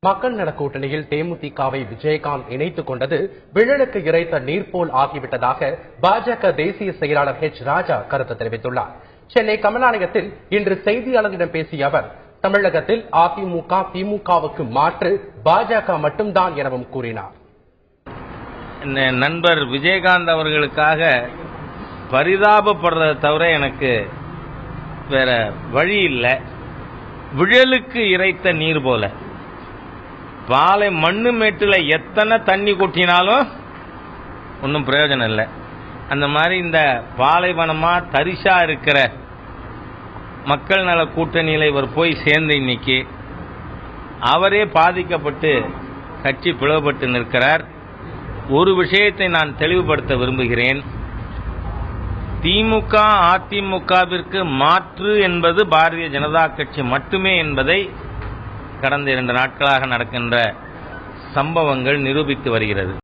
மக்கள் நல கூட்டணியில் தேமுதிகவை விஜயகாந்த் இணைத்துக் கொண்டது விழலுக்கு இறைத்த நீர் போல் ஆகிவிட்டதாக பாஜக தேசிய செயலாளர் H. ராஜா கருத்து தெரிவித்துள்ளார். சென்னை கமலாலயத்தில் இன்று செய்தியாளர்களிடம் பேசிய அவர், தமிழகத்தில் அதிமுக திமுகவுக்கு மாற்று பாஜக மட்டும்தான் எனவும் கூறினார். நண்பர் விஜயகாந்த் அவர்களுக்காக பரிதாபப்படுறதை தவிர எனக்கு வேற வழி இல்லை. விழலுக்கு இறைத்த நீர் போல பாலை மண்ணு மேட்டுல எத்தனை தண்ணி கொட்டினாலும் ஒன்றும் பிரயோஜனம் இல்லை. அந்த மாதிரி இந்த பாலைவனமா தரிசா இருக்கிற மக்கள் நல கூட்டணியில் இவர் போய் சேர்ந்து இன்னைக்கு அவரே பாதிக்கப்பட்டு கட்சி பிளவுபட்டு நிற்கிறார். ஒரு விஷயத்தை நான் தெளிவுபடுத்த விரும்புகிறேன். திமுக அதிமுகவிற்கு மாற்று என்பது பாரதிய ஜனதா கட்சி மட்டுமே என்பதை கடந்த 2 நாட்களாக நடக்கின்ற சம்பவங்கள் நிரூபித்து வருகிறது.